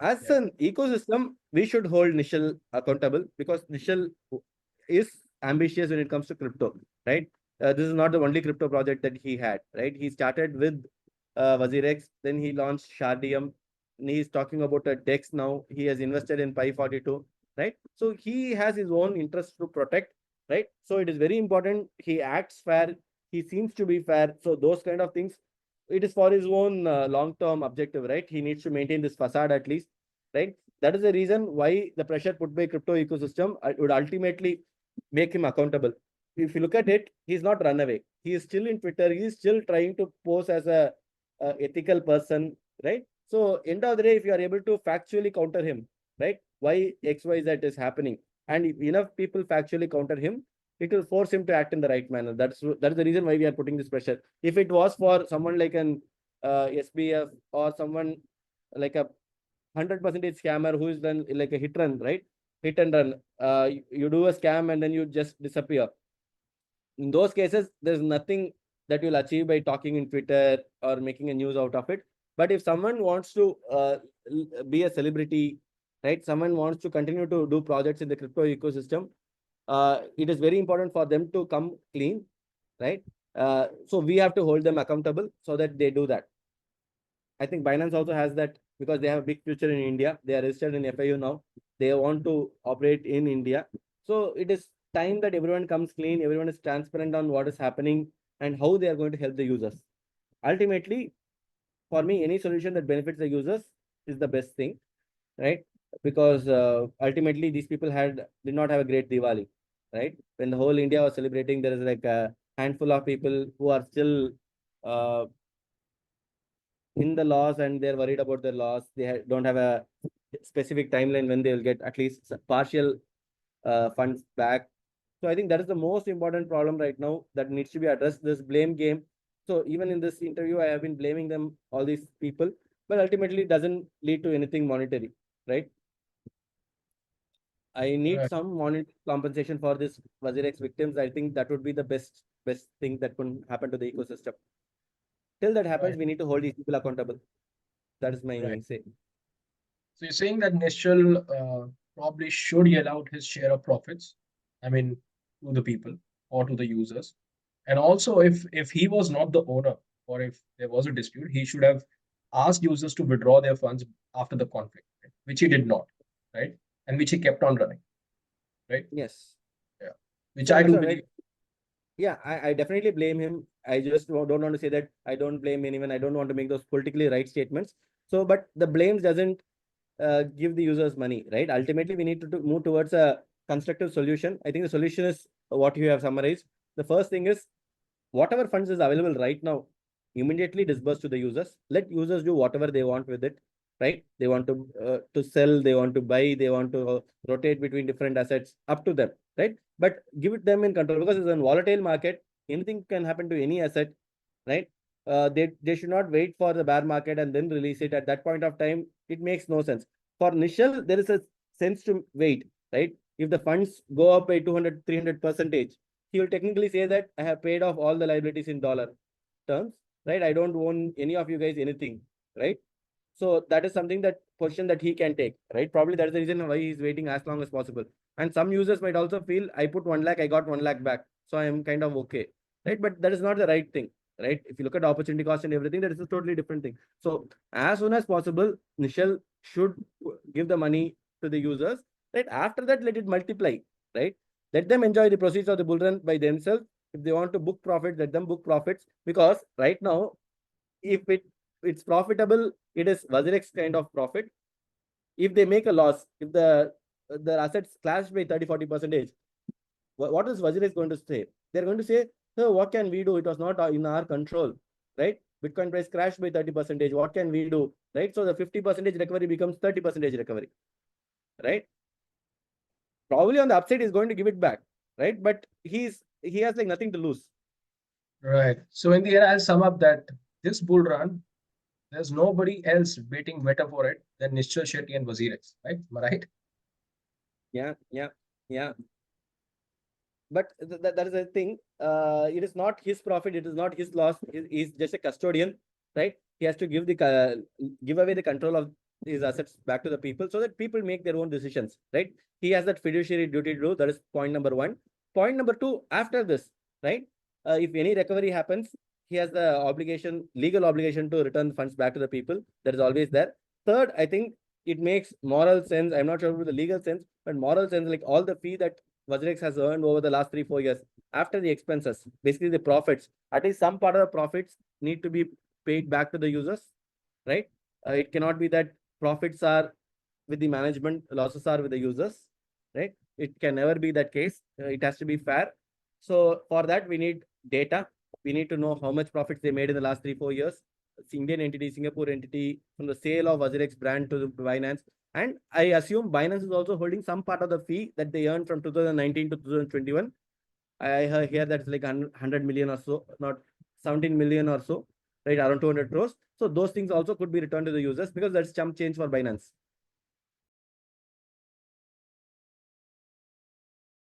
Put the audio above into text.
As an ecosystem, we should hold Nischal accountable because Nischal is ambitious when it comes to crypto, right? This is not the only crypto project that he had, right? He started with Wazirx, then he launched Shardium, and he's talking about a DEX now. He has invested in Pi 42, right? So he has his own interest to protect, right? So it is very important. He acts fair. He seems to be fair. So those kind of things, it is for his own long-term objective, right? He needs to maintain this facade at least, right? That is the reason why the pressure put by crypto ecosystem would ultimately make him accountable. If you look at it, he's not run away. He is still in Twitter. He is still trying to pose as a ethical person, right? So end of the day, if you are able to factually counter him, right? Why XYZ is happening, and if enough people factually counter him, it will force him to act in the right manner. That's the reason why we are putting this pressure. If it was for someone like an SBF or someone like a 100% scammer who is done like a hit run, right? Hit and run. You do a scam and then you just disappear. In those cases, there's nothing that you'll achieve by talking in Twitter or making a news out of it. But if someone wants to be a celebrity, right? Someone wants to continue to do projects in the crypto ecosystem, it is very important for them to come clean, right? So we have to hold them accountable so that they do that. I think Binance also has that because they have a big future in India. They are registered in FIU now. They want to operate in India. So it is time that everyone comes clean, everyone is transparent on what is happening and how they are going to help the users. Ultimately, for me, any solution that benefits the users is the best thing, right? Because ultimately these people did not have a great Diwali, right? When the whole India was celebrating, there is like a handful of people who are still uh, in the loss and they're worried about their loss. They don't have a specific timeline when they will get at least partial funds back. So I think that is the most important problem right now that needs to be addressed. This blame game. So even in this interview, I have been blaming them, all these people, but ultimately it doesn't lead to anything monetary, right? I need Right. some monetary compensation for this Wazirx victims. I think that would be the best thing that could happen to the ecosystem. Till that happens, Right. we need to hold these people accountable. That is my Right. say. So you're saying that Nischal probably should yell out his share of profits, I mean, to the people or to the users. And also, if he was not the owner or if there was a dispute, he should have asked users to withdraw their funds after the conflict, right? Which he did not, right? And which he kept on running, right? Yes. Yeah. Which So I that's do all right. believe. Yeah, I definitely blame him. I just don't want to say that I don't blame anyone. I don't want to make those politically right statements. So, but the blames doesn't give the users money, right? Ultimately, we need to move towards a constructive solution. I think the solution is what you have summarized. The first thing is whatever funds is available right now, immediately disburse to the users. Let users do whatever they want with it, right? They want to sell, they want to buy, they want to rotate between different assets, up to them, right? But give it them in control because it's a volatile market. Anything can happen to any asset, right? They should not wait for the bear market and then release it. At that point of time, it makes no sense. For Nishal, there is a sense to wait, right? If the funds go up by 200, 300%, he will technically say that I have paid off all the liabilities in dollar terms, right? I don't own any of you guys anything, right? So that is something that position that he can take, right? Probably that is the reason why he's waiting as long as possible. And some users might also feel I put 1 lakh, I got 1 lakh back. So I am kind of okay, right? But that is not the right thing, right? If you look at opportunity cost and everything, that is a totally different thing. So as soon as possible, Nishal should give the money to the users, right? After that, let it multiply, right? Let them enjoy the proceeds of the bull run by themselves. If they want to book profit, let them book profits. Because right now, if it's profitable, it is Wazirx kind of profit. If they make a loss, if the assets clash by 30-40%, what is Wazirx going to say? They're going to say, so what can we do? It was not in our control, right? Bitcoin price crashed by 30%. What can we do? Right? So the 50% recovery becomes 30% recovery, right? Probably on the upside, he's going to give it back, right? But he has like nothing to lose. Right. So in the end, I'll sum up that this bull run, there's nobody else waiting better for it than Nischal Shetty and Wazirx, right? Am I right? Yeah, yeah, yeah. But that is the thing. It is not his profit. It is not his loss. He's just a custodian, right? He has to give away the control of these assets back to the people so that people make their own decisions, right? He has that fiduciary duty to do. That is point number one. Point number two, after this, right? If any recovery happens, he has the obligation, legal obligation to return funds back to the people. That is always there. Third, I think it makes moral sense. I'm not sure about the legal sense, but moral sense, like all the fee that Wazirx has earned over the last 3-4 years, after the expenses, basically the profits, at least some part of the profits need to be paid back to the users, right? It cannot be that profits are with the management, losses are with the users, right? It can never be that case. It has to be fair. So for that, we need data. We need to know how much profits they made in the last 3-4 years. It's Indian entity, Singapore entity, from the sale of Wazirx brand to the Binance. And I assume Binance is also holding some part of the fee that they earned from 2019 to 2021. I hear that's like 100 million or so, not 17 million or so, right? Around 200 crores. So those things also could be returned to the users because that's chump change for Binance.